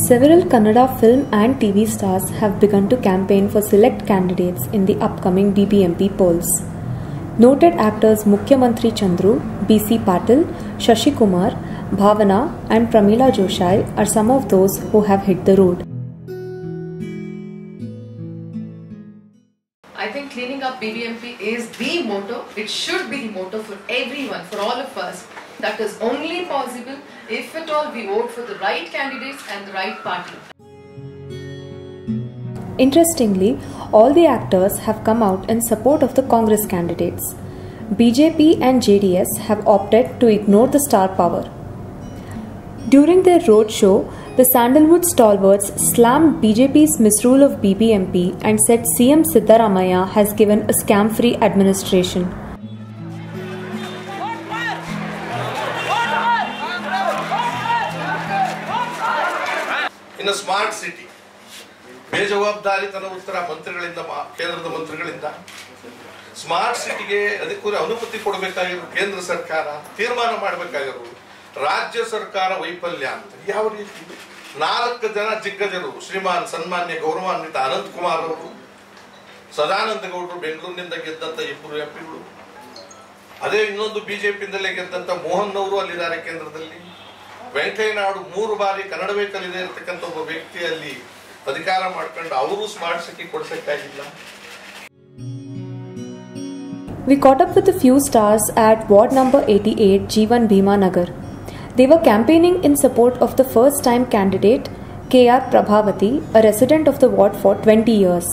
Several Kannada film and TV stars have begun to campaign for select candidates in the upcoming BBMP polls. Noted actors Mukhyamantri Chandru, B.C. Patil, Shashi Kumar, Bhavana and Pramila Joshai are some of those who have hit the road. I think cleaning up BBMP is the motto. It should be the motto for everyone, for all of us. That is only possible if at all we vote for the right candidates and the right party. Interestingly, all the actors have come out in support of the Congress candidates. BJP and JDS have opted to ignore the star power. During their roadshow, the Sandalwood stalwarts slammed BJP's misrule of BBMP and said CM Siddaramaiah has given a scam-free administration. In a smart city, ಬೇಜವಾಬ್ದಾರಿತನ ಉತ್ತರ ಮಂತ್ರಿಗಳಿಂದ ಕೇಂದ್ರದ ಮಂತ್ರಿಗಳಿಂದ smart ಸಿಟಿಗೆ ಅದಕ್ಕೂ ಅನುಮತಿ ಕೊಡಬೇಕಾಗಿರೋ ಕೇಂದ್ರ ಸರ್ಕಾರ ತೀರ್ಮಾನ ಮಾಡಬೇಕಾಗಿರೋ ರಾಜ್ಯ ಸರ್ಕಾರ ವೈಫಲ್ಯ ಅಂತ ಯಾವ ರೀತಿ 4 ಜನ ದಿಗ್ಗಜರು ಶ್ರೀಮಾನ್ ಸನ್ಮಾನ್ಯ ಗೌರವಾನ್ವಿತ ಅನಂತ್ ಕುಮಾರ್ ಅವರು, ಸದಾನಂದ ಗೌಡರು ಬೆಂಗಳೂರಿನಿಂದ ಗೆದ್ದಂತ 2 ಎಂಪಿಗಳು, ಅದೇ ಇನ್ನೊಂದು ಬಿಜೆಪಿಯಿಂದಲೇ ಗೆದ್ದಂತ ಮೋಹನ್ ಅವರು ಅಲ್ಲಿದ್ದಾರೆ ಕೇಂದ್ರದಲ್ಲಿ, ವೆಂಕಯ್ಯ ನಾಯ್ಡು 3 ಬಾರಿ ಕನ್ನಡವೇ ಕಲಿದೇ ಇರತಕ್ಕಂತ ಒಬ್ಬ ವ್ಯಕ್ತಿಯಲ್ಲಿ ಅಧಿಕಾರ ಮಾಡ್ಕೊಂಡು ಅವರು ಸ್ಮಾರ್ಟ್ ಸಿಟಿ ಕೊಡಿಸಕ್ಕಾಗಿಲ್ಲ. We caught up with a few stars at ward number 88 Jeevan Bhima Nagar. They were campaigning in support of the first-time candidate K.R. Prabhavati, a resident of the ward for 20 years.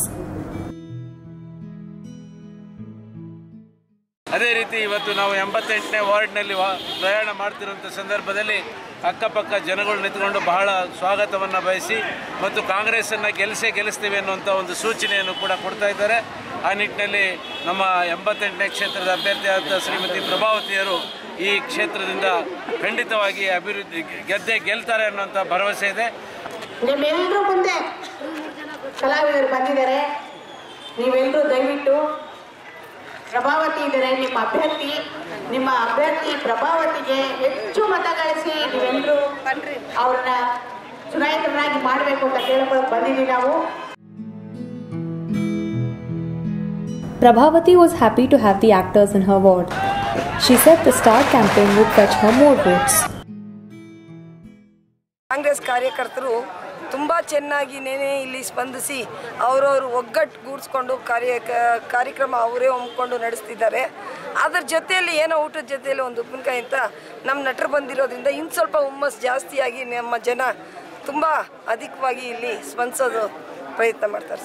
ಅದೇ ರೀತಿ ಇವತ್ತು ನಾವು 88ನೇ ವಾರ್ಡ್ನಲ್ಲಿ ಪ್ರಯಾಣ ಮಾಡ್ತಿರುವಂಥ ಸಂದರ್ಭದಲ್ಲಿ ಅಕ್ಕಪಕ್ಕ ಜನಗಳು ನಿಂತುಕೊಂಡು ಬಹಳ ಸ್ವಾಗತವನ್ನು ಬಯಸಿ ಮತ್ತು ಕಾಂಗ್ರೆಸ್ಸನ್ನು ಗೆಲ್ಲಿಸ್ತೀವಿ ಅನ್ನುವಂಥ ಒಂದು ಸೂಚನೆಯನ್ನು ಕೂಡ ಕೊಡ್ತಾ ಇದ್ದಾರೆ. ಆ ನಿಟ್ಟಿನಲ್ಲಿ ನಮ್ಮ 88ನೇ ಕ್ಷೇತ್ರದ ಅಭ್ಯರ್ಥಿಯಾದ ಶ್ರೀಮತಿ ಪ್ರಭಾವತಿಯರು ಈ ಕ್ಷೇತ್ರದಿಂದ ಖಂಡಿತವಾಗಿ ಅಭಿವೃದ್ಧಿ ಗೆಲ್ತಾರೆ ಅನ್ನುವಂಥ ಭರವಸೆ ಇದೆ. ನಿಮ್ಮೆಲ್ಲರೂ ಮುಂದೆ ಕಲಾವಿದರು ಬಂದಿದ್ದಾರೆ, ನೀವೆಲ್ಲರೂ ದಯವಿಟ್ಟು ಪ್ರಭಾವತಿ ಇದ್ದಾರೆ ನಿಮ್ಮ ಅಭ್ಯರ್ಥಿ ಪ್ರಭಾವತಿಗೆ ಹೆಚ್ಚು ಮತ ಗಳಿಸಿ ನೀವೆಲ್ಲರೂ ಅವ್ರನ್ನ ಚುನಾಯಿತರನ್ನಾಗಿ ಮಾಡಬೇಕು ಅಂತ ಕೇಳ್ಕೊಂಡು ಬಂದಿದ್ದೀವಿ ನಾವು. Prabhavati was happy to have the actors in her ward. She said the star campaign would fetch her more votes. Congress ಕಾರ್ಯಕರ್ತರು ತುಂಬ ಚೆನ್ನಾಗಿ ಇಲ್ಲಿ ಸ್ಪಂದಿಸಿ ಅವರವರು ಒಗ್ಗಟ್ಟುಗೂಡಿಸ್ಕೊಂಡು ಕಾರ್ಯಕ್ರಮ ಅವರೇ ಹಮ್ಮಿಕೊಂಡು ನಡೆಸ್ತಿದ್ದಾರೆ. ಅದರ ಜೊತೆಯಲ್ಲಿ ಏನೋ ಊಟದ ಜೊತೆಯಲ್ಲಿ ಒಂದು ಉಪ್ಪಿನಕಾಯಿ ಅಂತ ನಮ್ಮ ನಟರು ಬಂದಿರೋದ್ರಿಂದ ಇನ್ನು ಸ್ವಲ್ಪ ಹುಮ್ಮಸ್ಸು ಜಾಸ್ತಿಯಾಗಿ ನಮ್ಮ ಜನ ತುಂಬ ಅಧಿಕವಾಗಿ ಇಲ್ಲಿ ಸ್ಪಂದಿಸೋದು ಪ್ರಯತ್ನ ಮಾಡ್ತಾರೆ.